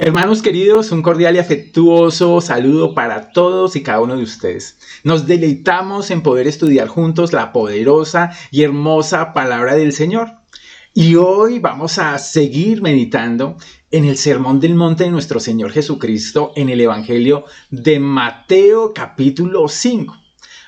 Hermanos queridos, un cordial y afectuoso saludo para todos y cada uno de ustedes. Nos deleitamos en poder estudiar juntos la poderosa y hermosa palabra del Señor. Y hoy vamos a seguir meditando en el Sermón del Monte de nuestro Señor Jesucristo en el Evangelio de Mateo capítulo 5.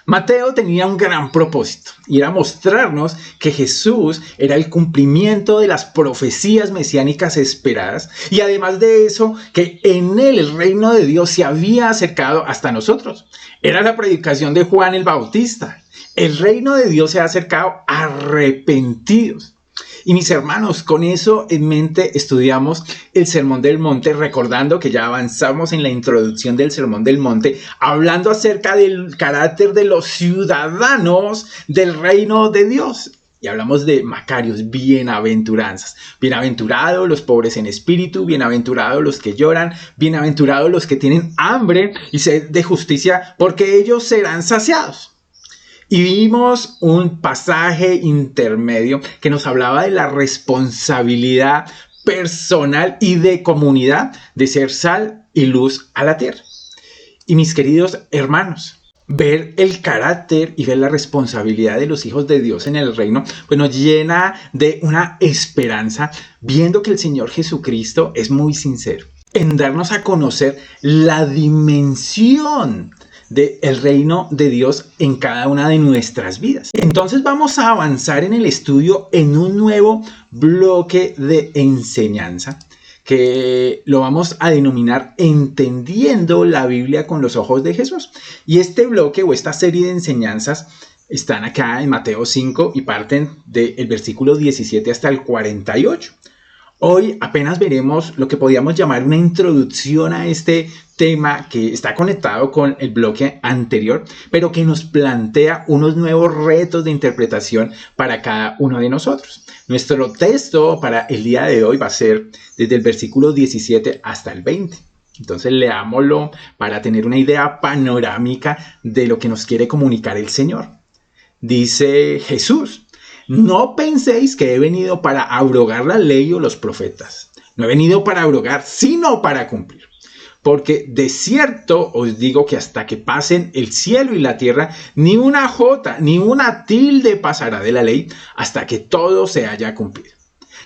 Mateo tenía un gran propósito y era mostrarnos que Jesús era el cumplimiento de las profecías mesiánicas esperadas y además de eso que en él el reino de Dios se había acercado hasta nosotros. Era la predicación de Juan el Bautista. El reino de Dios se ha acercado arrepentidos. Y mis hermanos, con eso en mente estudiamos el Sermón del Monte, recordando que ya avanzamos en la introducción del Sermón del Monte, hablando acerca del carácter de los ciudadanos del reino de Dios. Y hablamos de Macarios, bienaventuranzas. Bienaventurados los pobres en espíritu, bienaventurados los que lloran, bienaventurados los que tienen hambre y sed de justicia, porque ellos serán saciados. Y vimos un pasaje intermedio que nos hablaba de la responsabilidad personal y de comunidad de ser sal y luz a la tierra. Y mis queridos hermanos, ver el carácter y ver la responsabilidad de los hijos de Dios en el reino, pues nos llena de una esperanza, viendo que el Señor Jesucristo es muy sincero en darnos a conocer la dimensión del reino de Dios en cada una de nuestras vidas. Entonces vamos a avanzar en el estudio en un nuevo bloque de enseñanza que lo vamos a denominar Entendiendo la Biblia con los ojos de Jesús. Y este bloque o esta serie de enseñanzas están acá en Mateo 5 y parten del versículo 17 hasta el 48. Hoy apenas veremos lo que podríamos llamar una introducción a este tema que está conectado con el bloque anterior, pero que nos plantea unos nuevos retos de interpretación para cada uno de nosotros. Nuestro texto para el día de hoy va a ser desde el versículo 17 hasta el 20. Entonces leámoslo para tener una idea panorámica de lo que nos quiere comunicar el Señor. Dice Jesús: no penséis que he venido para abrogar la ley o los profetas. No he venido para abrogar, sino para cumplir. Porque de cierto os digo que hasta que pasen el cielo y la tierra, ni una jota, ni una tilde pasará de la ley, hasta que todo se haya cumplido.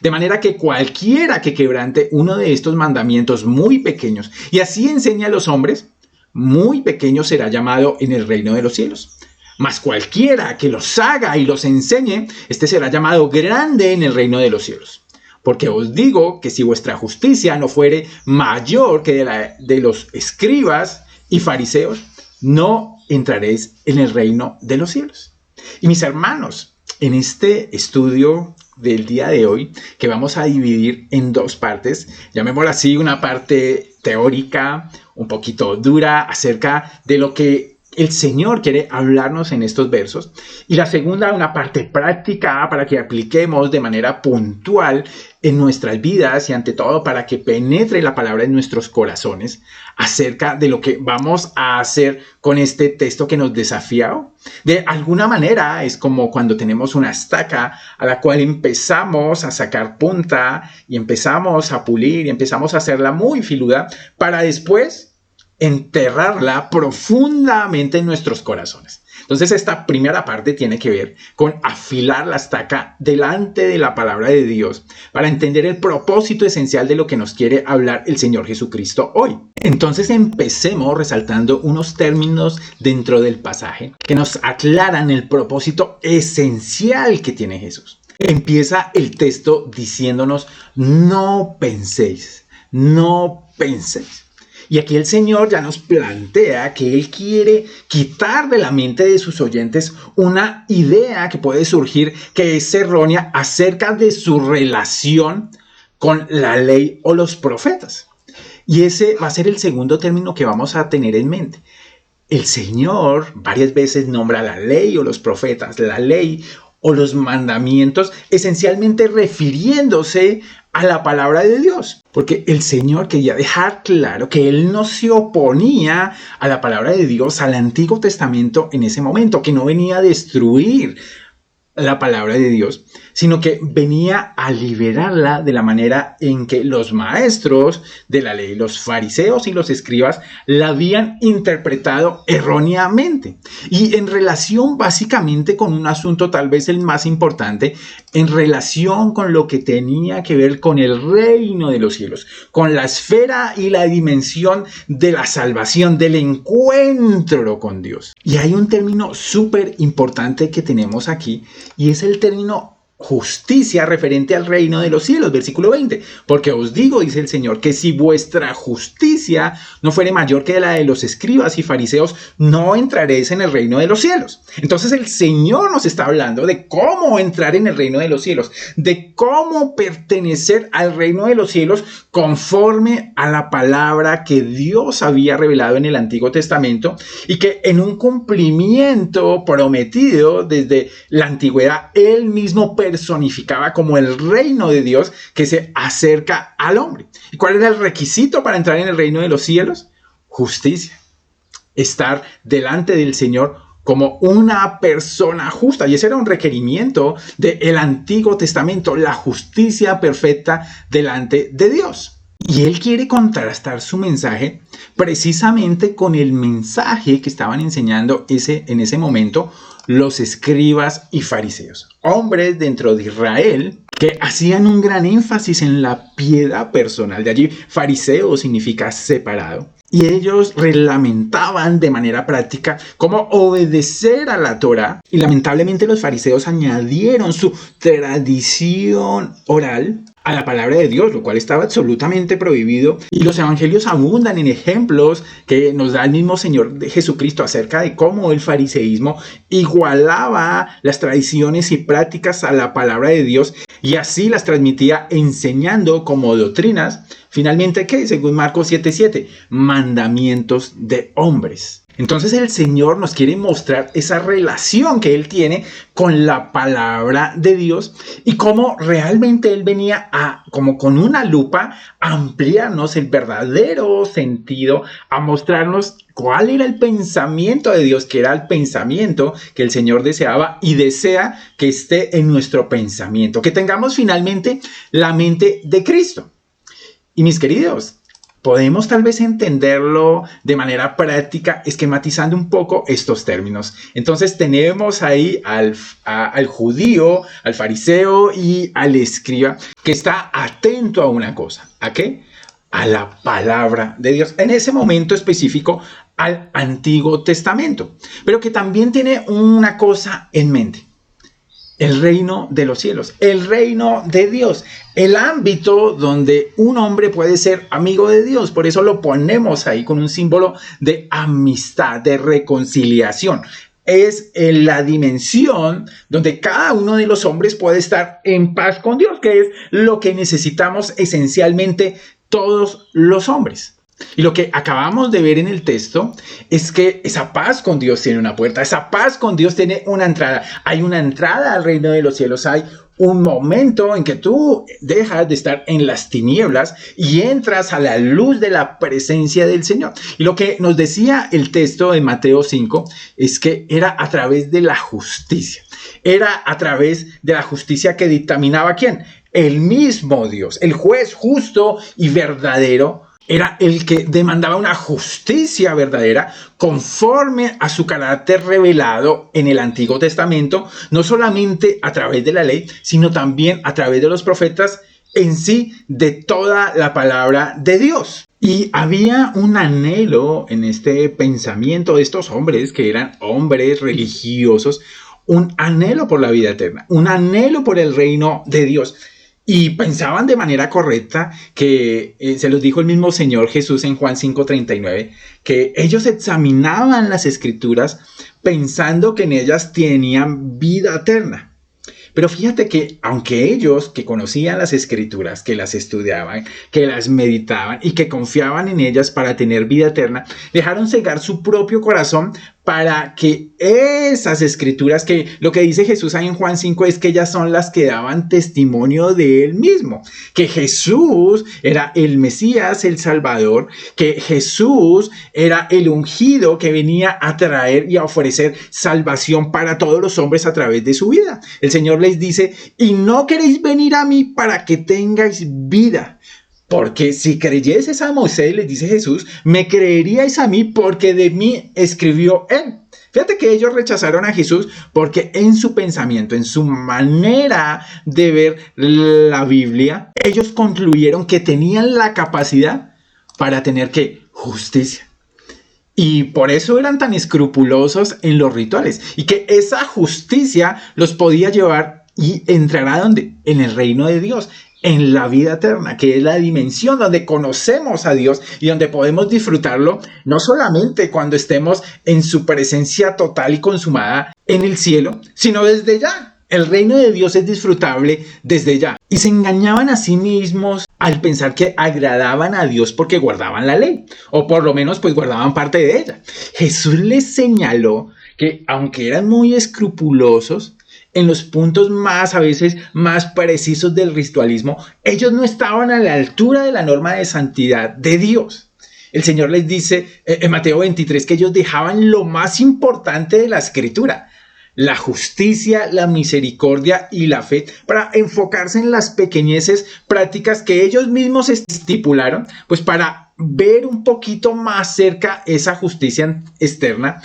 De manera que cualquiera que quebrante uno de estos mandamientos muy pequeños, y así enseña a los hombres, muy pequeño será llamado en el reino de los cielos. Mas cualquiera que los haga y los enseñe, este será llamado grande en el reino de los cielos. Porque os digo que si vuestra justicia no fuere mayor que de los escribas y fariseos, no entraréis en el reino de los cielos. Y mis hermanos, en este estudio del día de hoy, que vamos a dividir en dos partes, llamémoslo así, una parte teórica, un poquito dura, acerca de lo que el Señor quiere hablarnos en estos versos, y la segunda, una parte práctica para que apliquemos de manera puntual en nuestras vidas y ante todo para que penetre la palabra en nuestros corazones acerca de lo que vamos a hacer con este texto que nos desafía. De alguna manera es como cuando tenemos una estaca a la cual empezamos a sacar punta y empezamos a pulir y empezamos a hacerla muy filuda para después enterrarla profundamente en nuestros corazones. Entonces esta primera parte tiene que ver con afilar la estaca delante de la palabra de Dios para entender el propósito esencial de lo que nos quiere hablar el Señor Jesucristo hoy. Entonces empecemos resaltando unos términos dentro del pasaje que nos aclaran el propósito esencial que tiene Jesús. Empieza el texto diciéndonos: no penséis, no penséis. Y aquí el Señor ya nos plantea que Él quiere quitar de la mente de sus oyentes una idea que puede surgir que es errónea acerca de su relación con la ley o los profetas. Y ese va a ser el segundo término que vamos a tener en mente. El Señor varias veces nombra la ley o los profetas, la ley o los mandamientos, esencialmente refiriéndose a la palabra de Dios. Porque el Señor quería dejar claro que Él no se oponía a la palabra de Dios, al Antiguo Testamento en ese momento, que no venía a destruir la palabra de Dios, sino que venía a liberarla de la manera en que los maestros de la ley, los fariseos y los escribas, la habían interpretado erróneamente. Y en relación básicamente con un asunto tal vez el más importante, en relación con lo que tenía que ver con el reino de los cielos, con la esfera y la dimensión de la salvación, del encuentro con Dios. Y hay un término súper importante que tenemos aquí, y es el término justicia referente al reino de los cielos, versículo 20. Porque os digo, dice el Señor, que si vuestra justicia no fuere mayor que la de los escribas y fariseos, no entraréis en el reino de los cielos. Entonces el Señor nos está hablando de cómo entrar en el reino de los cielos, de cómo pertenecer al reino de los cielos conforme a la palabra que Dios había revelado en el Antiguo Testamento, y que en un cumplimiento prometido desde la antigüedad, Él mismo personificaba como el reino de Dios que se acerca al hombre. ¿Y cuál era el requisito para entrar en el reino de los cielos? Justicia. Estar delante del Señor como una persona justa. Y ese era un requerimiento del Antiguo Testamento, la justicia perfecta delante de Dios. Y Él quiere contrastar su mensaje precisamente con el mensaje que estaban enseñando en ese momento los escribas y fariseos, hombres dentro de Israel que hacían un gran énfasis en la piedad personal. De allí, fariseo significa separado. Y ellos reglamentaban de manera práctica cómo obedecer a la Torá. Y lamentablemente los fariseos añadieron su tradición oral a la palabra de Dios, lo cual estaba absolutamente prohibido. Y los evangelios abundan en ejemplos que nos da el mismo Señor de Jesucristo acerca de cómo el fariseísmo igualaba las tradiciones y prácticas a la palabra de Dios y así las transmitía enseñando como doctrinas. Finalmente, ¿qué? Según Marcos 7:7, mandamientos de hombres. Entonces el Señor nos quiere mostrar esa relación que Él tiene con la palabra de Dios y cómo realmente Él venía como con una lupa, a ampliarnos el verdadero sentido, a mostrarnos cuál era el pensamiento de Dios, que era el pensamiento que el Señor deseaba y desea que esté en nuestro pensamiento, que tengamos finalmente la mente de Cristo. Y mis queridos, podemos tal vez entenderlo de manera práctica, esquematizando un poco estos términos. Entonces tenemos ahí al judío, al fariseo y al escriba que está atento a una cosa. ¿A qué? A la palabra de Dios. En ese momento específico, al Antiguo Testamento. Pero que también tiene una cosa en mente. El reino de los cielos, el reino de Dios, el ámbito donde un hombre puede ser amigo de Dios. Por eso lo ponemos ahí con un símbolo de amistad, de reconciliación. Es en la dimensión donde cada uno de los hombres puede estar en paz con Dios, que es lo que necesitamos esencialmente todos los hombres. Y lo que acabamos de ver en el texto es que esa paz con Dios tiene una puerta, esa paz con Dios tiene una entrada. Hay una entrada al reino de los cielos, hay un momento en que tú dejas de estar en las tinieblas y entras a la luz de la presencia del Señor. Y lo que nos decía el texto de Mateo 5 es que era a través de la justicia. Era a través de la justicia que dictaminaba ¿quién? El mismo Dios, el juez justo y verdadero. Era el que demandaba una justicia verdadera conforme a su carácter revelado en el Antiguo Testamento, no solamente a través de la ley, sino también a través de los profetas, en sí, de toda la palabra de Dios. Y había un anhelo en este pensamiento de estos hombres, que eran hombres religiosos, un anhelo por la vida eterna, un anhelo por el reino de Dios. Y pensaban de manera correcta que, se los dijo el mismo Señor Jesús en Juan 5:39, que ellos examinaban las Escrituras pensando que en ellas tenían vida eterna. Pero fíjate que aunque ellos que conocían las Escrituras, que las estudiaban, que las meditaban y que confiaban en ellas para tener vida eterna, dejaron cegar su propio corazón para que esas escrituras, que lo que dice Jesús ahí en Juan 5 es que ellas son las que daban testimonio de él mismo, que Jesús era el Mesías, el Salvador, que Jesús era el ungido que venía a traer y a ofrecer salvación para todos los hombres a través de su vida. El Señor les dice: y no queréis venir a mí para que tengáis vida. Porque si creyeseis a Moisés, les dice Jesús, me creeríais a mí porque de mí escribió él. Fíjate que ellos rechazaron a Jesús porque en su pensamiento, en su manera de ver la Biblia, ellos concluyeron que tenían la capacidad para tener ¿qué? Justicia. Y por eso eran tan escrupulosos en los rituales. Y que esa justicia los podía llevar y entrar ¿a dónde? En el reino de Dios, en la vida eterna, que es la dimensión donde conocemos a Dios y donde podemos disfrutarlo, no solamente cuando estemos en su presencia total y consumada en el cielo, sino desde ya. El reino de Dios es disfrutable desde ya. Y se engañaban a sí mismos al pensar que agradaban a Dios porque guardaban la ley, o por lo menos pues guardaban parte de ella. Jesús les señaló que aunque eran muy escrupulosos, en los puntos a veces más precisos del ritualismo, ellos no estaban a la altura de la norma de santidad de Dios. El Señor les dice en Mateo 23 que ellos dejaban lo más importante de la Escritura, la justicia, la misericordia y la fe, para enfocarse en las pequeñeces prácticas que ellos mismos estipularon, pues para ver un poquito más cerca esa justicia externa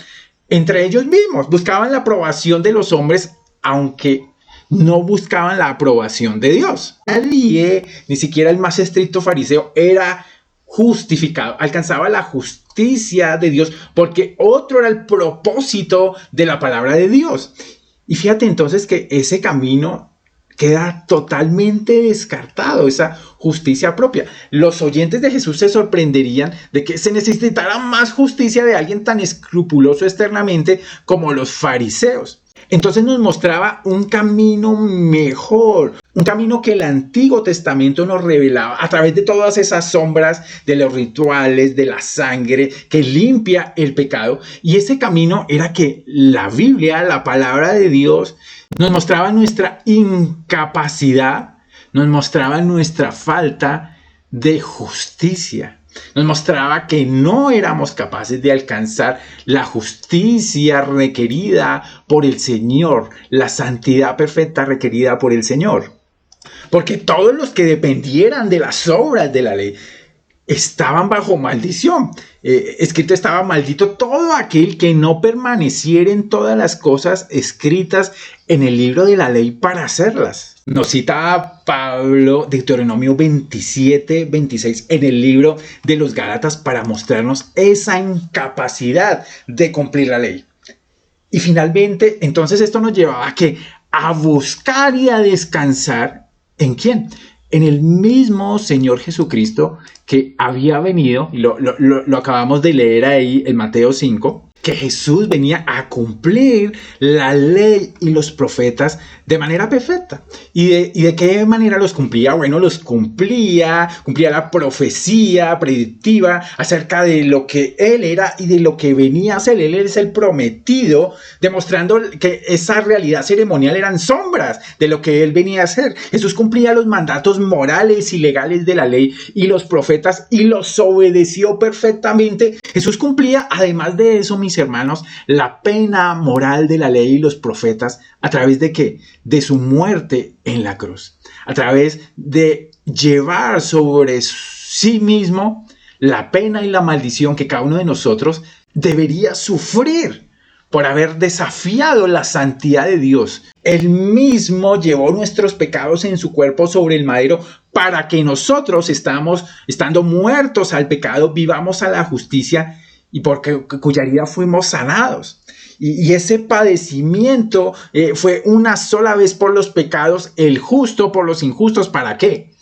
entre ellos mismos. Buscaban la aprobación de los hombres, aunque no buscaban la aprobación de Dios. Nadie, ni siquiera el más estricto fariseo, era justificado, alcanzaba la justicia de Dios, porque otro era el propósito de la palabra de Dios. Y fíjate entonces que ese camino queda totalmente descartado, esa justicia propia. Los oyentes de Jesús se sorprenderían de que se necesitara más justicia de alguien tan escrupuloso externamente como los fariseos. Entonces nos mostraba un camino mejor, un camino que el Antiguo Testamento nos revelaba a través de todas esas sombras de los rituales, de la sangre que limpia el pecado. Y ese camino era que la Biblia, la palabra de Dios, nos mostraba nuestra incapacidad, nos mostraba nuestra falta de justicia. Nos mostraba que no éramos capaces de alcanzar la justicia requerida por el Señor, la santidad perfecta requerida por el Señor. Porque todos los que dependieran de las obras de la ley estaban bajo maldición. Escrito estaba: maldito todo aquel que no permaneciera en todas las cosas escritas en el libro de la ley para hacerlas. Nos cita Pablo Deuteronomio 27, 26 en el libro de los Gálatas para mostrarnos esa incapacidad de cumplir la ley. Y finalmente, entonces esto nos llevaba a buscar y a descansar ¿en quién? En el mismo Señor Jesucristo que había venido, y lo acabamos de leer ahí en Mateo 5, que Jesús venía a cumplir la ley y los profetas de manera perfecta. ¿Y de qué manera los cumplía? Bueno, los cumplía la profecía predictiva acerca de lo que Él era y de lo que venía a hacer. Él es el prometido, demostrando que esa realidad ceremonial eran sombras de lo que Él venía a hacer. Jesús cumplía los mandatos morales y legales de la ley y los profetas y los obedeció perfectamente. Jesús cumplía, además de eso, mis hermanos, la pena moral de la ley y los profetas, ¿a través de qué? De su muerte en la cruz, a través de llevar sobre sí mismo la pena y la maldición que cada uno de nosotros debería sufrir por haber desafiado la santidad de Dios. Él mismo llevó nuestros pecados en su cuerpo sobre el madero para que nosotros, estando muertos al pecado, vivamos a la justicia, y porque cuya herida fuimos sanados. Y ese padecimiento fue una sola vez por los pecados, el justo por los injustos. ¿Para qué?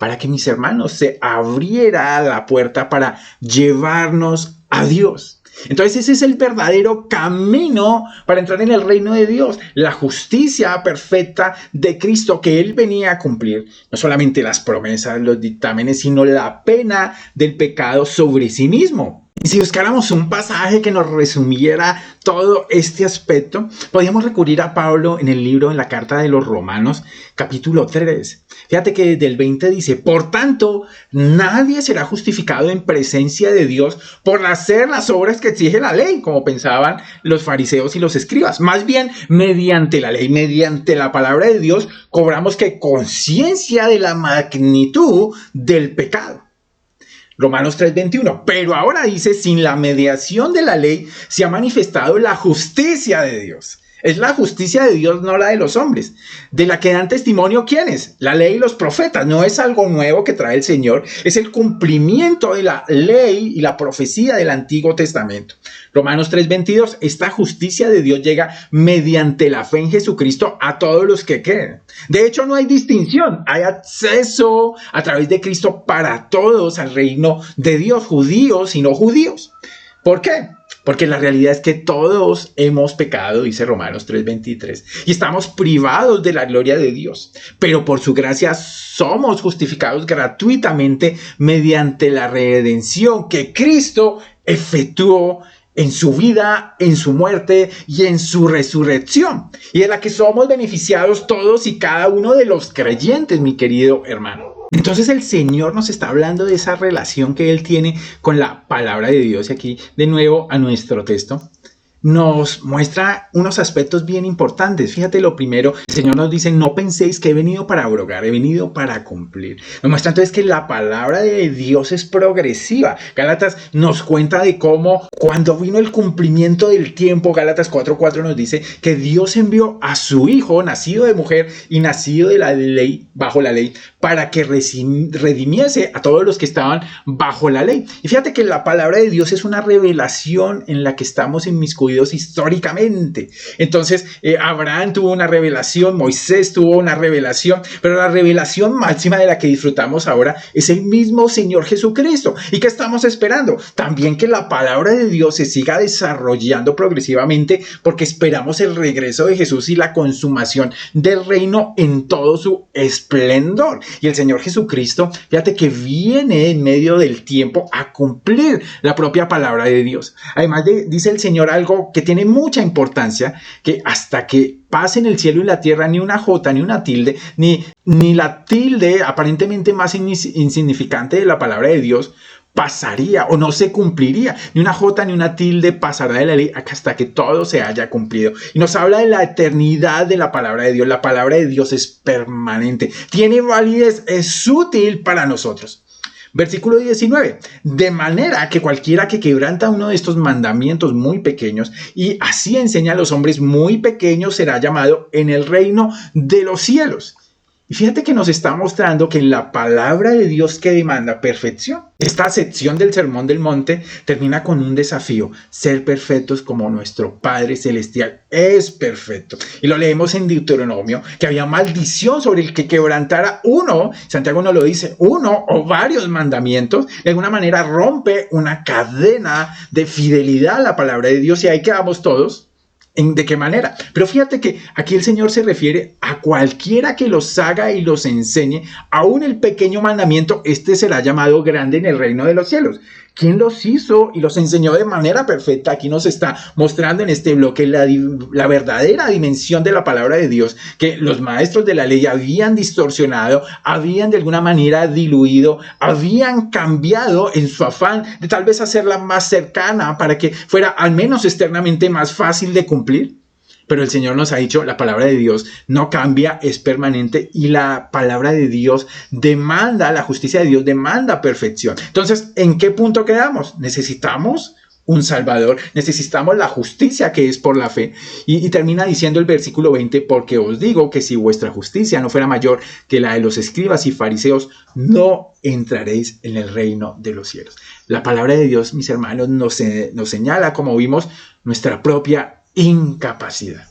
Para que, mis hermanos, se abriera la puerta para llevarnos a Dios. Entonces ese es el verdadero camino para entrar en el reino de Dios, la justicia perfecta de Cristo que Él venía a cumplir, no solamente las promesas, los dictámenes, sino la pena del pecado sobre sí mismo. Y si buscáramos un pasaje que nos resumiera todo este aspecto, podríamos recurrir a Pablo en el libro, en la carta de los Romanos, capítulo 3. Fíjate que desde el 20 dice: por tanto, nadie será justificado en presencia de Dios por hacer las obras que exige la ley, como pensaban los fariseos y los escribas. Más bien, mediante la ley, mediante la palabra de Dios, cobramos que conciencia de la magnitud del pecado. Romanos 3:21, pero ahora dice: sin la mediación de la ley se ha manifestado la justicia de Dios. Es la justicia de Dios, no la de los hombres, de la que dan testimonio ¿quiénes? La ley y los profetas. No es algo nuevo que trae el Señor, es el cumplimiento de la ley y la profecía del Antiguo Testamento. Romanos 3:22, esta justicia de Dios llega mediante la fe en Jesucristo a todos los que creen. De hecho, no hay distinción, hay acceso a través de Cristo para todos al reino de Dios, judíos y no judíos. ¿Por qué? Porque la realidad es que todos hemos pecado, dice Romanos 3:23, y estamos privados de la gloria de Dios. Pero por su gracia somos justificados gratuitamente mediante la redención que Cristo efectuó en su vida, en su muerte y en su resurrección. Y de la que somos beneficiados todos y cada uno de los creyentes, mi querido hermano. Entonces el Señor nos está hablando de esa relación que Él tiene con la palabra de Dios. Y aquí de nuevo a nuestro texto nos muestra unos aspectos bien importantes. Fíjate, lo primero, el Señor nos dice: no penséis que he venido para abrogar, he venido para cumplir. Nos muestra entonces que la palabra de Dios es progresiva. Gálatas nos cuenta de cómo cuando vino el cumplimiento del tiempo, Gálatas 4:4 nos dice que Dios envió a su Hijo, nacido de mujer y nacido de la ley, bajo la ley, para que redimiese a todos los que estaban bajo la ley. Y fíjate que la palabra de Dios es una revelación en la que estamos inmiscuidos históricamente. Entonces, Abraham tuvo una revelación, Moisés tuvo una revelación, pero la revelación máxima de la que disfrutamos ahora es el mismo Señor Jesucristo. ¿Y qué estamos esperando? También que la palabra de Dios se siga desarrollando progresivamente, porque esperamos el regreso de Jesús y la consumación del reino en todo su esplendor. Y el Señor Jesucristo, fíjate que viene en medio del tiempo a cumplir la propia palabra de Dios. Además dice el Señor algo que tiene mucha importancia, que hasta que pasen el cielo y la tierra, ni una jota, ni una tilde, ni la tilde aparentemente más insignificante de la palabra de Dios pasaría o no se cumpliría. Ni una jota ni una tilde pasará de la ley hasta que todo se haya cumplido. Y nos habla de la eternidad de la palabra de Dios. La palabra de Dios es permanente, tiene validez, es útil para nosotros. Versículo 19, de manera que cualquiera que quebranta uno de estos mandamientos muy pequeños y así enseña a los hombres muy pequeños será llamado en el reino de los cielos. Y fíjate que nos está mostrando que en la palabra de Dios que demanda perfección, esta sección del Sermón del Monte termina con un desafío: ser perfectos como nuestro Padre Celestial es perfecto. Y lo leemos en Deuteronomio, que había maldición sobre el que quebrantara uno, Santiago nos lo dice, uno o varios mandamientos, de alguna manera rompe una cadena de fidelidad a la palabra de Dios, y ahí quedamos todos. ¿De qué manera? Pero fíjate que aquí el Señor se refiere a cualquiera que los haga y los enseñe, aún el pequeño mandamiento, este será llamado grande en el reino de los cielos. ¿Quién los hizo y los enseñó de manera perfecta? Aquí nos está mostrando en este bloque la verdadera dimensión de la palabra de Dios, que los maestros de la ley habían distorsionado, habían de alguna manera diluido, habían cambiado en su afán de tal vez hacerla más cercana para que fuera al menos externamente más fácil de cumplir. Pero el Señor nos ha dicho, la palabra de Dios no cambia, es permanente, y la palabra de Dios demanda, la justicia de Dios demanda perfección. Entonces, ¿en qué punto quedamos? Necesitamos un Salvador, necesitamos la justicia que es por la fe. Y termina diciendo el versículo 20, porque os digo que si vuestra justicia no fuera mayor que la de los escribas y fariseos, no entraréis en el reino de los cielos. La palabra de Dios, mis hermanos, nos señala, como vimos, nuestra propia incapacidad.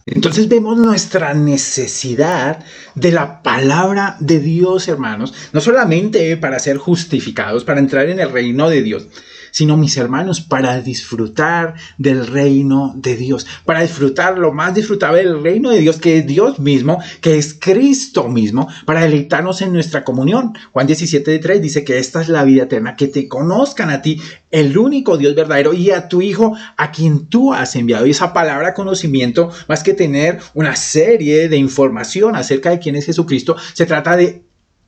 Entonces vemos nuestra necesidad de la palabra de Dios, hermanos, no solamente para ser justificados, para entrar en el reino de Dios, sino, mis hermanos, para disfrutar del reino de Dios, para disfrutar lo más disfrutable del reino de Dios, que es Dios mismo, que es Cristo mismo, para deleitarnos en nuestra comunión. Juan 17:3 dice que esta es la vida eterna, que te conozcan a ti, el único Dios verdadero, y a tu Hijo, a quien tú has enviado. Y esa palabra conocimiento, más que tener una serie de información acerca de quién es Jesucristo, se trata de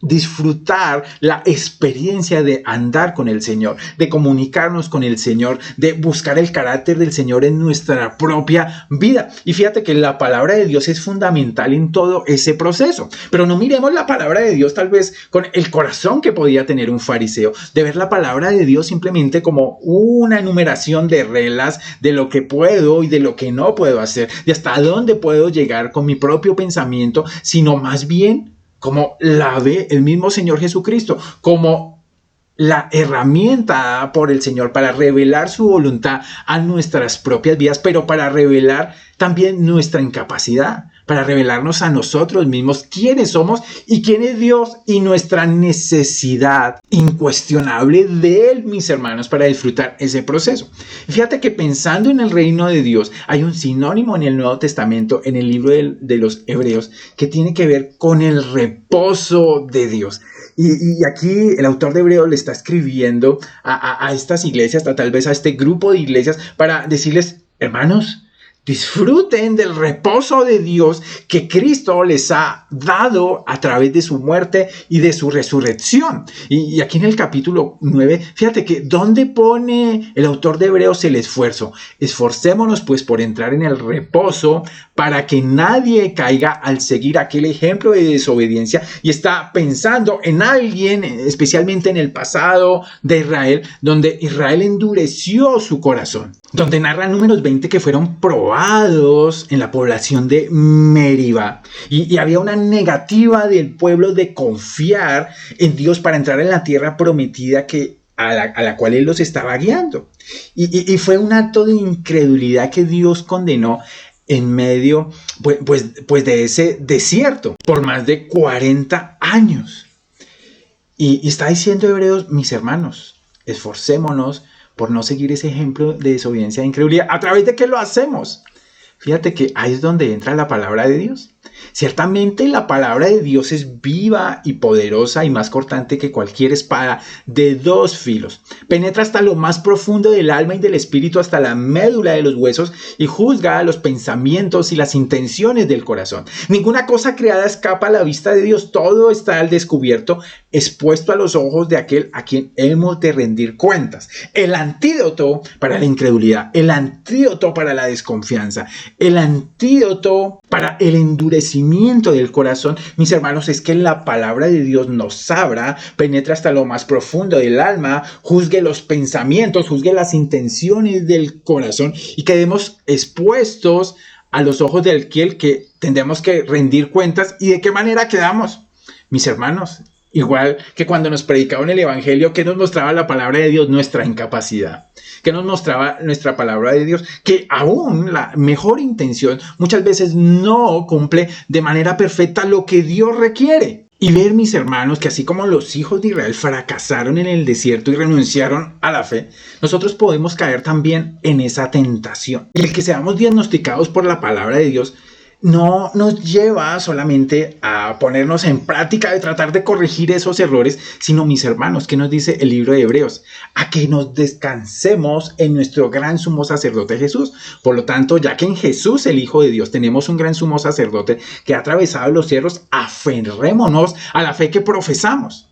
disfrutar la experiencia de andar con el Señor, de comunicarnos con el Señor, de buscar el carácter del Señor en nuestra propia vida. Y fíjate que la palabra de Dios es fundamental en todo ese proceso. Pero no miremos la palabra de Dios tal vez con el corazón que podía tener un fariseo, de ver la palabra de Dios simplemente como una enumeración de reglas de lo que puedo y de lo que no puedo hacer, de hasta dónde puedo llegar con mi propio pensamiento, sino más bien como la ve el mismo Señor Jesucristo, como la herramienta dada por el Señor para revelar su voluntad a nuestras propias vidas, pero para revelar también nuestra incapacidad, para revelarnos a nosotros mismos quiénes somos y quién es Dios, y nuestra necesidad incuestionable de Él, mis hermanos, para disfrutar ese proceso. Fíjate que pensando en el reino de Dios, hay un sinónimo en el Nuevo Testamento, en el libro de los Hebreos, que tiene que ver con el reposo de Dios. Y aquí el autor de Hebreos le está escribiendo a estas iglesias, tal vez a este grupo de iglesias, para decirles, hermanos, disfruten del reposo de Dios que Cristo les ha dado a través de su muerte y de su resurrección. Y aquí en el capítulo 9, fíjate que ¿dónde pone el autor de Hebreos el esfuerzo? Esforcémonos pues por entrar en el reposo para que nadie caiga al seguir aquel ejemplo de desobediencia. Y está pensando en alguien, especialmente en el pasado de Israel, donde Israel endureció su corazón, donde narra Números 20 que fueron probados en la población de Meriba, y había una negativa del pueblo de confiar en Dios para entrar en la tierra prometida a la cual Él los estaba guiando, y fue un acto de incredulidad que Dios condenó en medio pues de ese desierto por más de 40 años. Y está diciendo Hebreos, mis hermanos, esforcémonos por no seguir ese ejemplo de desobediencia e incredulidad. ¿A través de qué lo hacemos? Fíjate que ahí es donde entra la palabra de Dios. Ciertamente la palabra de Dios es viva y poderosa y más cortante que cualquier espada de dos filos. Penetra hasta lo más profundo del alma y del espíritu, hasta la médula de los huesos, y juzga los pensamientos y las intenciones del corazón. Ninguna cosa creada escapa a la vista de Dios. Todo está al descubierto, expuesto a los ojos de aquel a quien hemos de rendir cuentas. El antídoto para la incredulidad, el antídoto para la desconfianza, el antídoto para el endurecimiento del corazón, mis hermanos, es que la palabra de Dios nos abra, penetre hasta lo más profundo del alma, juzgue los pensamientos, juzgue las intenciones del corazón, y quedemos expuestos a los ojos del que tendremos que rendir cuentas. ¿Y de qué manera quedamos? Mis hermanos, igual que cuando nos predicaban el evangelio, ¿qué nos mostraba la palabra de Dios? Nuestra incapacidad. ¿Qué nos mostraba nuestra palabra de Dios? Que aún la mejor intención muchas veces no cumple de manera perfecta lo que Dios requiere. Y ver, mis hermanos, que así como los hijos de Israel fracasaron en el desierto y renunciaron a la fe, nosotros podemos caer también en esa tentación. Y el que seamos diagnosticados por la palabra de Dios no nos lleva solamente a ponernos en práctica de tratar de corregir esos errores, sino, mis hermanos, ¿qué nos dice el libro de Hebreos? A que nos descansemos en nuestro gran sumo sacerdote Jesús. Por lo tanto, ya que en Jesús, el Hijo de Dios, tenemos un gran sumo sacerdote que ha atravesado los cielos, aferrémonos a la fe que profesamos.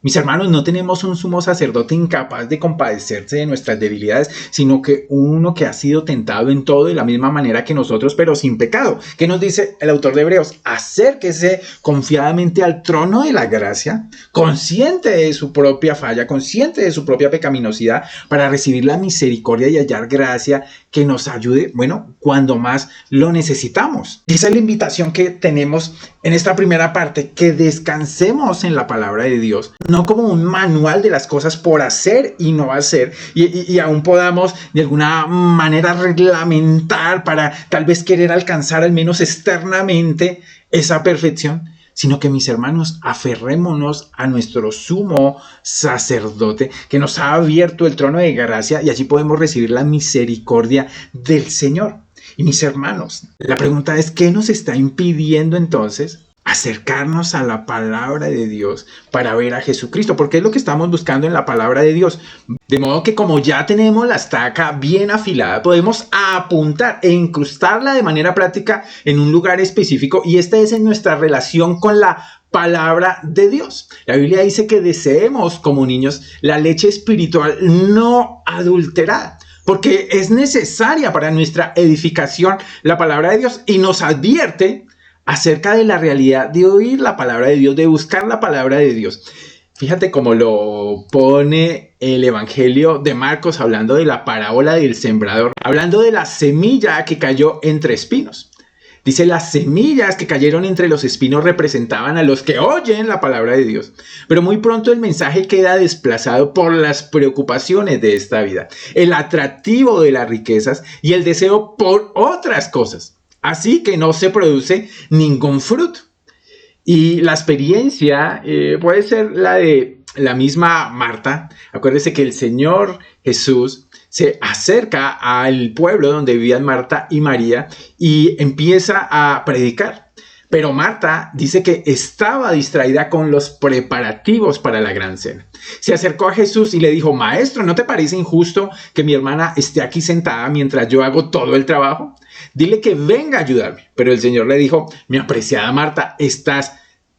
Mis hermanos, no tenemos un sumo sacerdote incapaz de compadecerse de nuestras debilidades, sino que uno que ha sido tentado en todo de la misma manera que nosotros, pero sin pecado. ¿Qué nos dice el autor de Hebreos? Acérquese confiadamente al trono de la gracia, consciente de su propia falla, consciente de su propia pecaminosidad, para recibir la misericordia y hallar gracia que nos ayude, cuando más lo necesitamos. Esa es la invitación que tenemos en esta primera parte, que descansemos en la palabra de Dios, no como un manual de las cosas por hacer y no hacer, y aún podamos de alguna manera reglamentar para tal vez querer alcanzar al menos externamente esa perfección, sino que, mis hermanos, aferrémonos a nuestro sumo sacerdote que nos ha abierto el trono de gracia y allí podemos recibir la misericordia del Señor. Y mis hermanos, la pregunta es, ¿qué nos está impidiendo entonces acercarnos a la palabra de Dios para ver a Jesucristo? Porque es lo que estamos buscando en la palabra de Dios. De modo que, como ya tenemos la estaca bien afilada, podemos apuntar e incrustarla de manera práctica en un lugar específico, y esta es en nuestra relación con la palabra de Dios. La Biblia dice que deseemos como niños la leche espiritual no adulterada, porque es necesaria para nuestra edificación la palabra de Dios, y nos advierte acerca de la realidad de oír la palabra de Dios, de buscar la palabra de Dios. Fíjate cómo lo pone el Evangelio de Marcos, hablando de la parábola del sembrador, hablando de la semilla que cayó entre espinos. Dice, las semillas que cayeron entre los espinos representaban a los que oyen la palabra de Dios. Pero muy pronto el mensaje queda desplazado por las preocupaciones de esta vida, el atractivo de las riquezas y el deseo por otras cosas. Así que no se produce ningún fruto. Y la experiencia puede ser la de la misma Marta. Acuérdese que el Señor Jesús se acerca al pueblo donde vivían Marta y María y empieza a predicar. Pero Marta dice que estaba distraída con los preparativos para la gran cena. Se acercó a Jesús y le dijo, Maestro, ¿no te parece injusto que mi hermana esté aquí sentada mientras yo hago todo el trabajo? Dile que venga a ayudarme. Pero el Señor le dijo, mi apreciada Marta, estás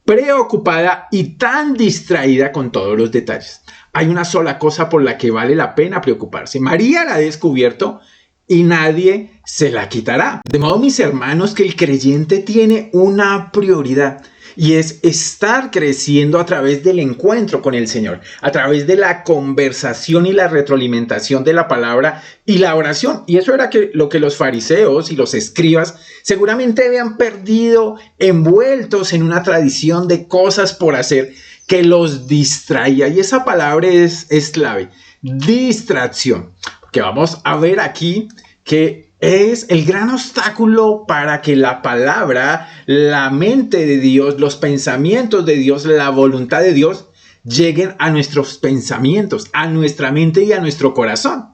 preocupada y tan distraída con todos los detalles. Hay una sola cosa por la que vale la pena preocuparse. María la ha descubierto y nadie se la quitará. De modo, mis hermanos, que el creyente tiene una prioridad, y es estar creciendo a través del encuentro con el Señor, a través de la conversación y la retroalimentación de la palabra y la oración. Y eso era lo que los fariseos y los escribas seguramente habían perdido, envueltos en una tradición de cosas por hacer que los distraía. Y esa palabra es clave, distracción. Que vamos a ver aquí que es el gran obstáculo para que la palabra, la mente de Dios, los pensamientos de Dios, la voluntad de Dios lleguen a nuestros pensamientos, a nuestra mente y a nuestro corazón.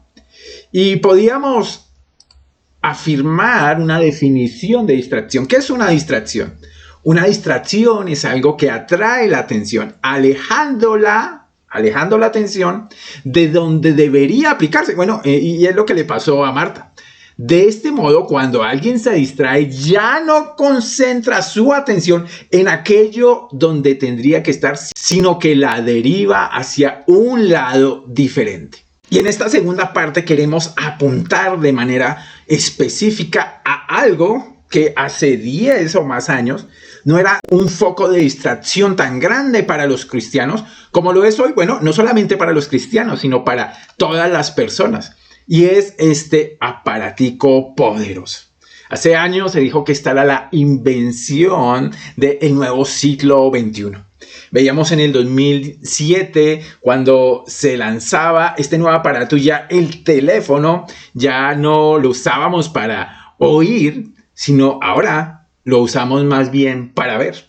Y podíamos afirmar una definición de distracción. ¿Qué es una distracción? Una distracción es algo que atrae la atención, alejando la atención de donde debería aplicarse. Bueno, y es lo que le pasó a Marta. De este modo, cuando alguien se distrae, ya no concentra su atención en aquello donde tendría que estar, sino que la deriva hacia un lado diferente. Y en esta segunda parte queremos apuntar de manera específica a algo que hace 10 o más años no era un foco de distracción tan grande para los cristianos como lo es hoy. Bueno, no solamente para los cristianos, sino para todas las personas. Y es este aparatico poderoso. Hace años se dijo que esta era la invención del nuevo siglo XXI. Veíamos en el 2007 cuando se lanzaba este nuevo aparato, ya el teléfono ya no lo usábamos para oír, sino ahora lo usamos más bien para ver.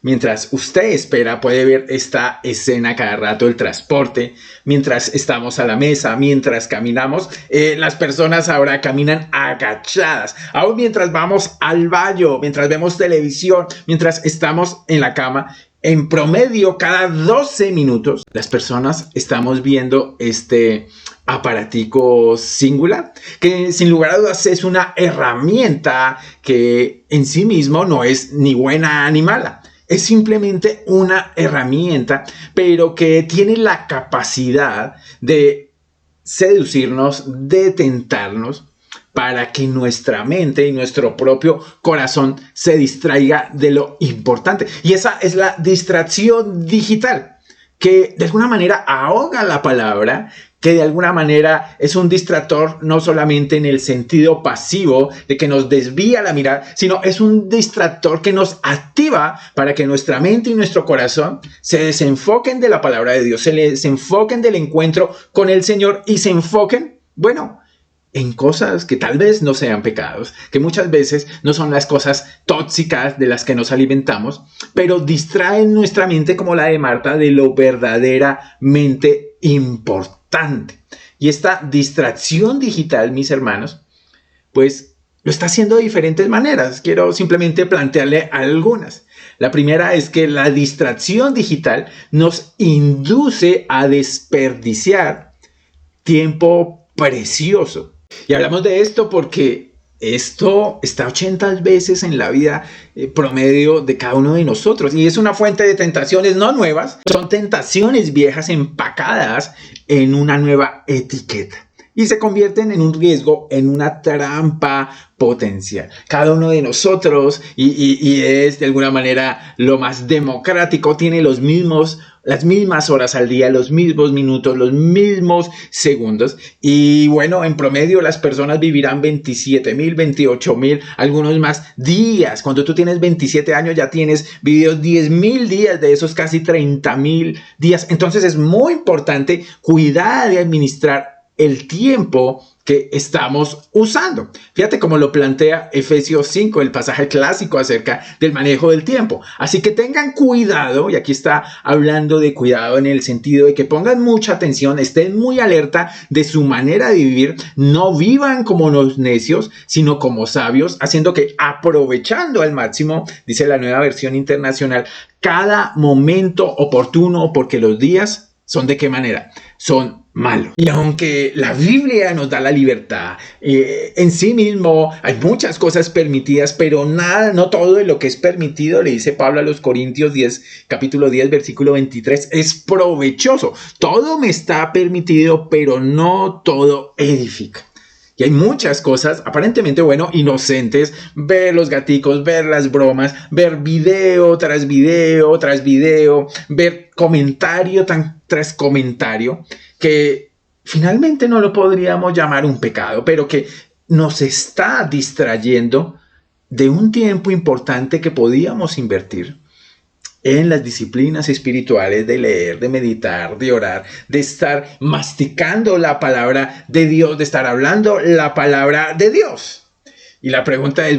Mientras usted espera, puede ver esta escena cada rato, el transporte, mientras estamos a la mesa, mientras caminamos. Las personas ahora caminan agachadas. Aún mientras vamos al baño, mientras vemos televisión, mientras estamos en la cama. En promedio, cada 12 minutos, las personas estamos viendo este aparatico singular, que sin lugar a dudas es una herramienta que en sí mismo no es ni buena ni mala. Es simplemente una herramienta, pero que tiene la capacidad de seducirnos, de tentarnos, para que nuestra mente y nuestro propio corazón se distraiga de lo importante. Y esa es la distracción digital, que de alguna manera ahoga la palabra, que de alguna manera es un distractor no solamente en el sentido pasivo de que nos desvía la mirada, sino es un distractor que nos activa para que nuestra mente y nuestro corazón se desenfoquen de la palabra de Dios, se desenfoquen del encuentro con el Señor y se enfoquen, bueno, en cosas que tal vez no sean pecados, que muchas veces no son las cosas tóxicas de las que nos alimentamos, pero distraen nuestra mente como la de Marta de lo verdaderamente importante. Y esta distracción digital, mis hermanos, pues lo está haciendo de diferentes maneras. Quiero simplemente plantearle algunas. La primera es que la distracción digital nos induce a desperdiciar tiempo precioso. Y hablamos de esto porque esto está 80 veces en la vida promedio de cada uno de nosotros. Y es una fuente de tentaciones no nuevas, son tentaciones viejas empacadas en una nueva etiqueta. Y se convierten en un riesgo, en una trampa potencial. Cada uno de nosotros, y es de alguna manera lo más democrático, tiene las mismas horas al día, los mismos minutos, los mismos segundos. Y bueno, en promedio las personas vivirán 27,000, 28,000, algunos más días. Cuando tú tienes 27 años ya tienes vivido 10,000 días, de esos casi 30,000 días. Entonces es muy importante cuidar y administrar el tiempo que estamos usando. Fíjate cómo lo plantea Efesios 5, el pasaje clásico acerca del manejo del tiempo. Así que tengan cuidado, y aquí está hablando de cuidado en el sentido de que pongan mucha atención, estén muy alerta de su manera de vivir, no vivan como los necios, sino como sabios, haciendo que aprovechando al máximo, dice la Nueva Versión Internacional, cada momento oportuno, porque los días son ¿de qué manera? Son malos. Y aunque la Biblia nos da la libertad, en sí mismo hay muchas cosas permitidas, pero nada, no todo de lo que es permitido, le dice Pablo a los Corintios 10, capítulo 10, versículo 23, es provechoso. Todo me está permitido, pero no todo edifica. Y hay muchas cosas aparentemente, inocentes, ver los gaticos, ver las bromas, ver video tras video tras video, ver comentario tras comentario, que finalmente no lo podríamos llamar un pecado, pero que nos está distrayendo de un tiempo importante que podíamos invertir en las disciplinas espirituales de leer, de meditar, de orar, de estar masticando la palabra de Dios, de estar hablando la palabra de Dios. Y la pregunta es,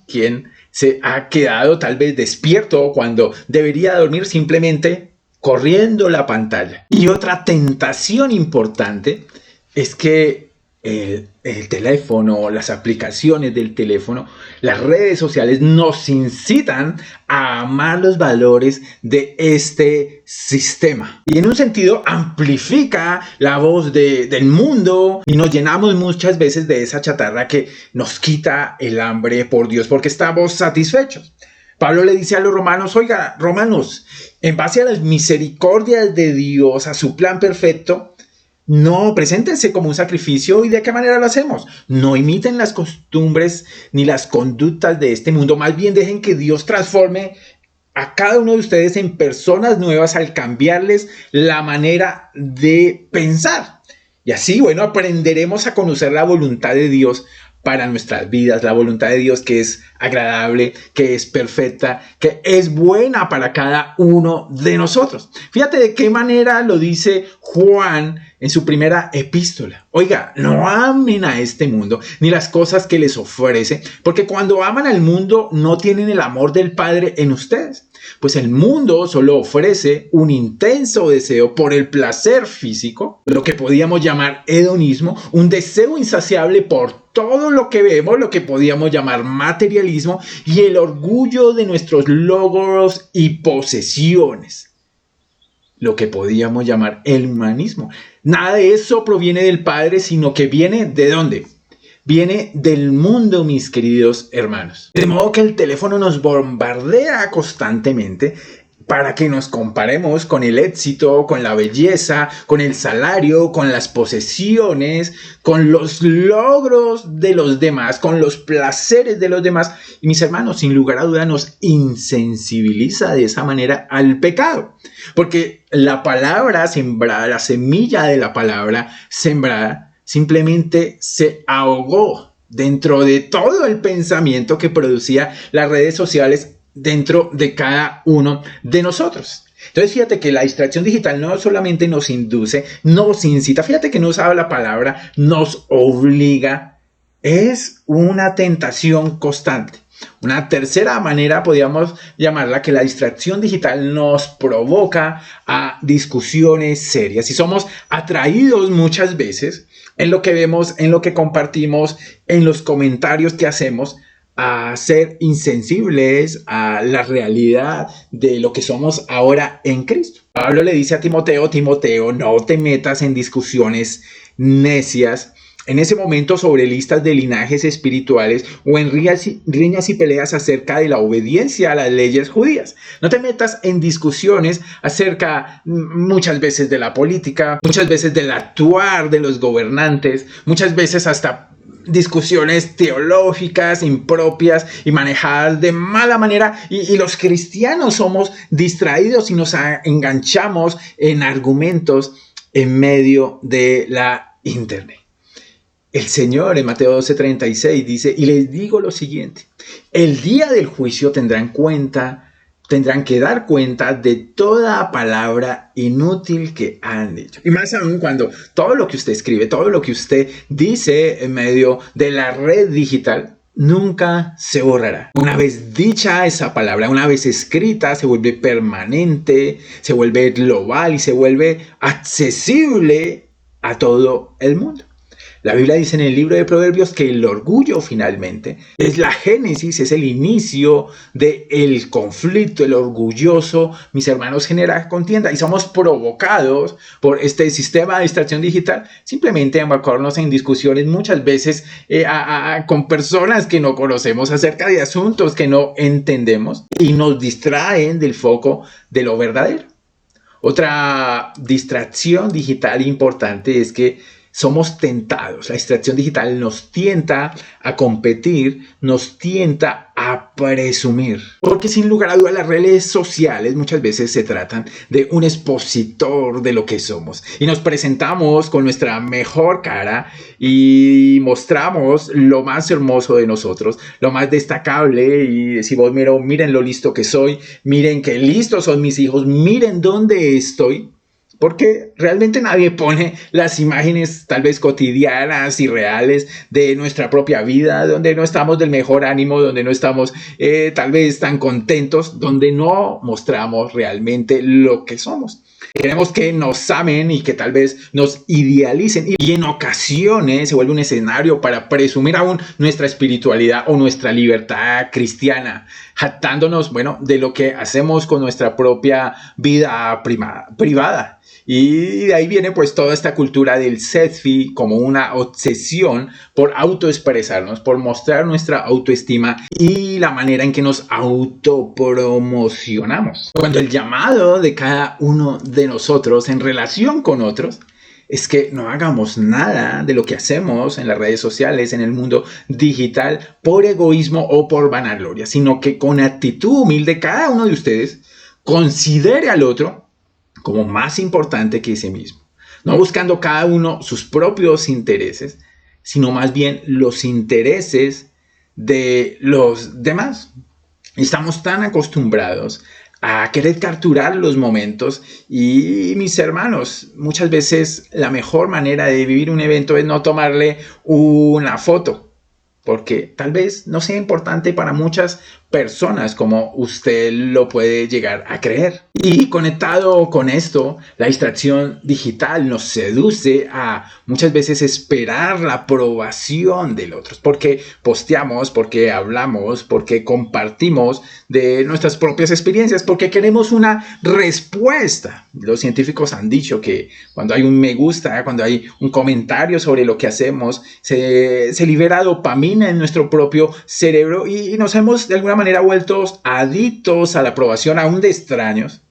¿quién se ha quedado tal vez despierto cuando debería dormir simplemente corriendo la pantalla? Y otra tentación importante es que el teléfono, las aplicaciones del teléfono, las redes sociales nos incitan a amar los valores de este sistema. Y en un sentido amplifica la voz del mundo y nos llenamos muchas veces de esa chatarra que nos quita el hambre por Dios porque estamos satisfechos. Pablo le dice a los romanos, romanos, en base a las misericordias de Dios, a su plan perfecto, no, preséntense como un sacrificio. ¿Y de qué manera lo hacemos? No imiten las costumbres ni las conductas de este mundo. Más bien dejen que Dios transforme a cada uno de ustedes en personas nuevas al cambiarles la manera de pensar. Y así, aprenderemos a conocer la voluntad de Dios para nuestras vidas, la voluntad de Dios que es agradable, que es perfecta, que es buena para cada uno de nosotros. Fíjate de qué manera lo dice Juan en su primera epístola. Oiga, no amen a este mundo ni las cosas que les ofrece, porque cuando aman al mundo no tienen el amor del Padre en ustedes. Pues el mundo solo ofrece un intenso deseo por el placer físico, lo que podíamos llamar hedonismo, un deseo insaciable por todo lo que vemos, lo que podíamos llamar materialismo, y el orgullo de nuestros logros y posesiones, lo que podíamos llamar el humanismo. Nada de eso proviene del Padre, sino que viene ¿de dónde? Viene del mundo, mis queridos hermanos. De modo que el teléfono nos bombardea constantemente para que nos comparemos con el éxito, con la belleza, con el salario, con las posesiones, con los logros de los demás, con los placeres de los demás. Y mis hermanos, sin lugar a duda, nos insensibiliza de esa manera al pecado. Porque la palabra sembrada, la semilla de la palabra sembrada, simplemente se ahogó dentro de todo el pensamiento que producía las redes sociales dentro de cada uno de nosotros. Entonces fíjate que la distracción digital no solamente nos induce, nos incita, fíjate que no usaba la palabra, nos obliga, es una tentación constante. Una tercera manera podríamos llamarla que la distracción digital nos provoca a discusiones serias y somos atraídos muchas veces en lo que vemos, en lo que compartimos, en los comentarios que hacemos, a ser insensibles a la realidad de lo que somos ahora en Cristo. Pablo le dice a Timoteo, Timoteo, no te metas en discusiones necias en ese momento sobre listas de linajes espirituales o en riñas y peleas acerca de la obediencia a las leyes judías. No te metas en discusiones acerca muchas veces de la política, muchas veces del actuar de los gobernantes, muchas veces hasta discusiones teológicas impropias y manejadas de mala manera, y los cristianos somos distraídos y nos enganchamos en argumentos en medio de la internet. El Señor en Mateo 12:36 dice, y les digo lo siguiente, el día del juicio tendrán que dar cuenta de toda palabra inútil que han dicho. Y más aún cuando todo lo que usted escribe, todo lo que usted dice en medio de la red digital, nunca se borrará. Una vez dicha esa palabra, una vez escrita, se vuelve permanente, se vuelve global y se vuelve accesible a todo el mundo. La Biblia dice en el libro de Proverbios que el orgullo finalmente es la génesis, es el inicio del conflicto. El orgulloso, mis hermanos, genera contienda y somos provocados por este sistema de distracción digital simplemente a embarcarnos en discusiones muchas veces con personas que no conocemos acerca de asuntos que no entendemos y nos distraen del foco de lo verdadero. Otra distracción digital importante es que somos tentados. La distracción digital nos tienta a competir, nos tienta a presumir. Porque sin lugar a dudas las redes sociales muchas veces se tratan de un expositor de lo que somos. Y nos presentamos con nuestra mejor cara y mostramos lo más hermoso de nosotros, lo más destacable y decimos, miren lo listo que soy, miren qué listos son mis hijos, miren dónde estoy. Porque realmente nadie pone las imágenes tal vez cotidianas y reales de nuestra propia vida, donde no estamos del mejor ánimo, donde no estamos tal vez tan contentos, donde no mostramos realmente lo que somos. Queremos que nos amen y que tal vez nos idealicen y en ocasiones se vuelve un escenario para presumir aún nuestra espiritualidad o nuestra libertad cristiana, jactándonos, de lo que hacemos con nuestra propia vida privada. Y de ahí viene pues toda esta cultura del selfie como una obsesión por autoexpresarnos, por mostrar nuestra autoestima y la manera en que nos autopromocionamos. Cuando el llamado de cada uno de nosotros en relación con otros es que no hagamos nada de lo que hacemos en las redes sociales, en el mundo digital, por egoísmo o por vanagloria, sino que con actitud humilde cada uno de ustedes considere al otro como más importante que sí mismo, no buscando cada uno sus propios intereses, sino más bien los intereses de los demás. Estamos tan acostumbrados a querer capturar los momentos y, mis hermanos, muchas veces la mejor manera de vivir un evento es no tomarle una foto, porque tal vez no sea importante para muchas personas como usted lo puede llegar a creer. Y conectado con esto, la distracción digital nos seduce a muchas veces esperar la aprobación del otro, porque posteamos, porque hablamos, porque compartimos de nuestras propias experiencias, porque queremos una respuesta. Los científicos han dicho que cuando hay un me gusta, cuando hay un comentario sobre lo que hacemos, se libera dopamina en nuestro propio cerebro y nos hemos de alguna manera vueltos adictos a la aprobación aún de extraños.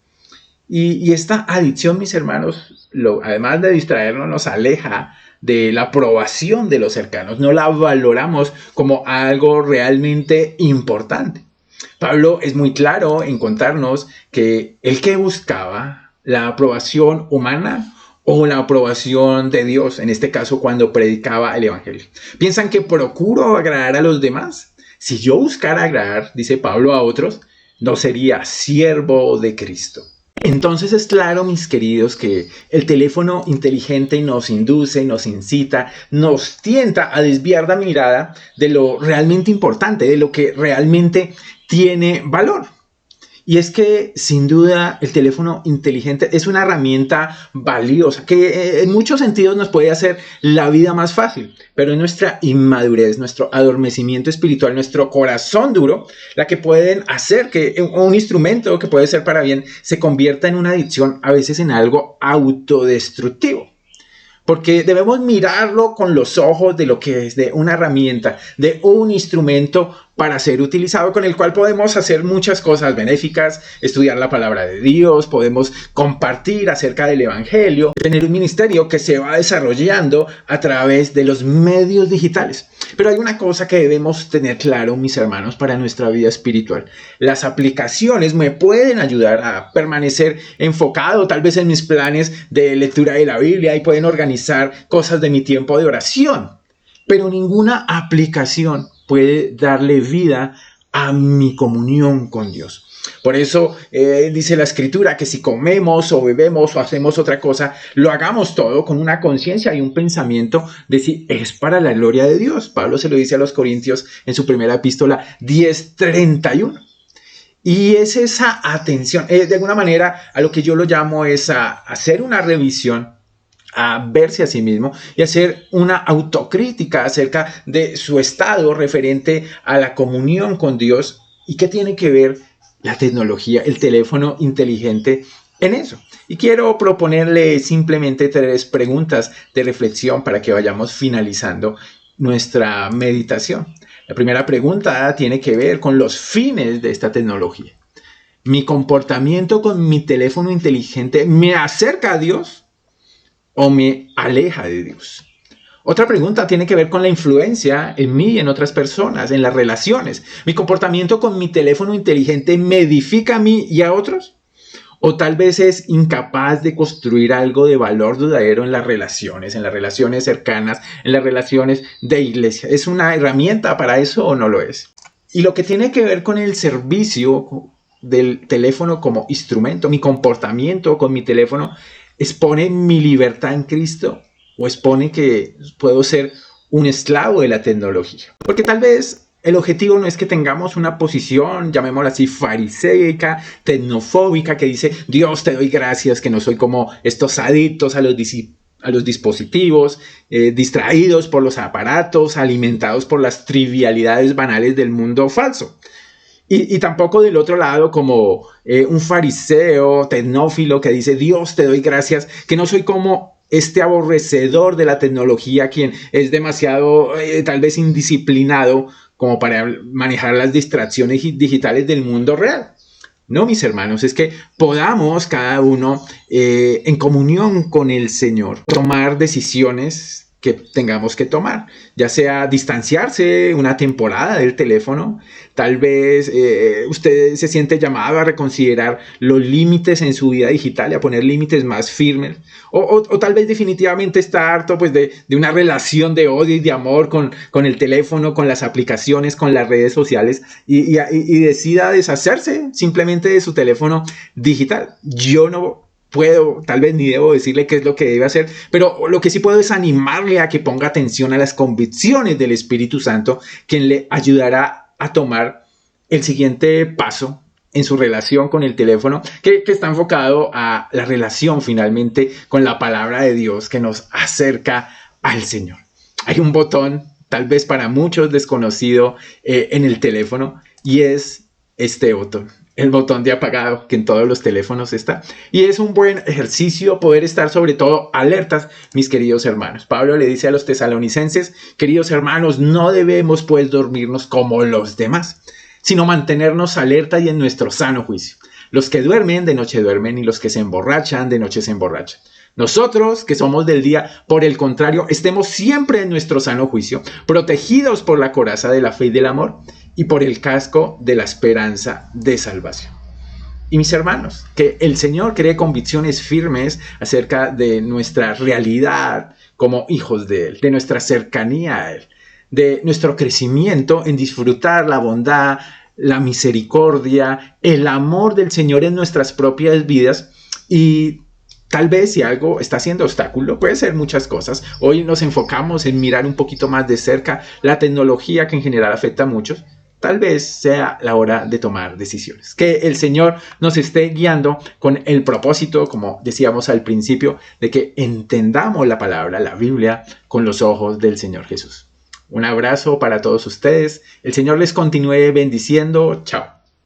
Y esta adicción, mis hermanos, además de distraernos, nos aleja de la aprobación de los cercanos. No la valoramos como algo realmente importante. Pablo es muy claro en contarnos que el que buscaba la aprobación humana o la aprobación de Dios, en este caso cuando predicaba el evangelio. ¿Piensan que procuro agradar a los demás? Si yo buscara agradar, dice Pablo, a otros, no sería siervo de Cristo. Entonces es claro, mis queridos, que el teléfono inteligente nos induce, nos incita, nos tienta a desviar la mirada de lo realmente importante, de lo que realmente tiene valor. Y es que, sin duda, el teléfono inteligente es una herramienta valiosa que en muchos sentidos nos puede hacer la vida más fácil, pero es nuestra inmadurez, nuestro adormecimiento espiritual, nuestro corazón duro, la que pueden hacer que un instrumento que puede ser para bien se convierta en una adicción, a veces en algo autodestructivo. Porque debemos mirarlo con los ojos de lo que es de una herramienta, de un instrumento para ser utilizado, con el cual podemos hacer muchas cosas benéficas, estudiar la palabra de Dios, podemos compartir acerca del evangelio, tener un ministerio que se va desarrollando a través de los medios digitales. Pero hay una cosa que debemos tener claro, mis hermanos, para nuestra vida espiritual. Las aplicaciones me pueden ayudar a permanecer enfocado, tal vez en mis planes de lectura de la Biblia, y pueden organizar cosas de mi tiempo de oración. Pero ninguna aplicación puede darle vida a mi comunión con Dios. Por eso dice la Escritura que si comemos o bebemos o hacemos otra cosa, lo hagamos todo con una conciencia y un pensamiento de si es para la gloria de Dios. Pablo se lo dice a los Corintios en su primera epístola 10:31. Y es esa atención, de alguna manera a lo que yo lo llamo es a hacer una revisión, a verse a sí mismo y hacer una autocrítica acerca de su estado referente a la comunión con Dios y qué tiene que ver la tecnología, el teléfono inteligente en eso. Y quiero proponerle simplemente 3 preguntas de reflexión para que vayamos finalizando nuestra meditación. La primera pregunta tiene que ver con los fines de esta tecnología. ¿Mi comportamiento con mi teléfono inteligente me acerca a Dios o me aleja de Dios? Otra pregunta tiene que ver con la influencia en mí y en otras personas, en las relaciones. ¿Mi comportamiento con mi teléfono inteligente me edifica a mí y a otros? ¿O tal vez es incapaz de construir algo de valor duradero en las relaciones cercanas, en las relaciones de iglesia? ¿Es una herramienta para eso o no lo es? Y lo que tiene que ver con el servicio del teléfono como instrumento, mi comportamiento con mi teléfono, ¿expone mi libertad en Cristo o expone que puedo ser un esclavo de la tecnología? Porque tal vez el objetivo no es que tengamos una posición, llamémosla así, fariseica, tecnofóbica, que dice, Dios, te doy gracias que no soy como estos adictos a los dispositivos, distraídos por los aparatos, alimentados por las trivialidades banales del mundo falso. Y tampoco del otro lado como un fariseo tecnófilo que dice, Dios, te doy gracias, que no soy como este aborrecedor de la tecnología, quien es demasiado tal vez indisciplinado como para manejar las distracciones digitales del mundo real. No, mis hermanos, es que podamos cada uno en comunión con el Señor tomar decisiones que tengamos que tomar, ya sea distanciarse una temporada del teléfono, tal vez usted se siente llamado a reconsiderar los límites en su vida digital y a poner límites más firmes, o tal vez definitivamente está harto pues, de una relación de odio y de amor con el teléfono, con las aplicaciones, con las redes sociales y decida deshacerse simplemente de su teléfono digital. Yo no puedo, tal vez ni debo decirle qué es lo que debe hacer, pero lo que sí puedo es animarle a que ponga atención a las convicciones del Espíritu Santo, quien le ayudará a tomar el siguiente paso en su relación con el teléfono, que está enfocado a la relación finalmente con la palabra de Dios que nos acerca al Señor. Hay un botón, tal vez para muchos desconocido, en el teléfono, y es este botón. El botón de apagado que en todos los teléfonos está. Y es un buen ejercicio poder estar sobre todo alertas, mis queridos hermanos. Pablo le dice a los tesalonicenses, queridos hermanos, no debemos pues dormirnos como los demás, sino mantenernos alerta y en nuestro sano juicio. Los que duermen, de noche duermen, y los que se emborrachan, de noche se emborrachan. Nosotros, que somos del día, por el contrario, estemos siempre en nuestro sano juicio, protegidos por la coraza de la fe y del amor, y por el casco de la esperanza de salvación. Y mis hermanos, que el Señor cree convicciones firmes acerca de nuestra realidad como hijos de Él, de nuestra cercanía a Él, de nuestro crecimiento en disfrutar la bondad, la misericordia, el amor del Señor en nuestras propias vidas. Y tal vez si algo está siendo obstáculo, puede ser muchas cosas. Hoy nos enfocamos en mirar un poquito más de cerca la tecnología que en general afecta a muchos. Tal vez sea la hora de tomar decisiones. Que el Señor nos esté guiando con el propósito, como decíamos al principio, de que entendamos la palabra, la Biblia, con los ojos del Señor Jesús. Un abrazo para todos ustedes. El Señor les continúe bendiciendo. Chao.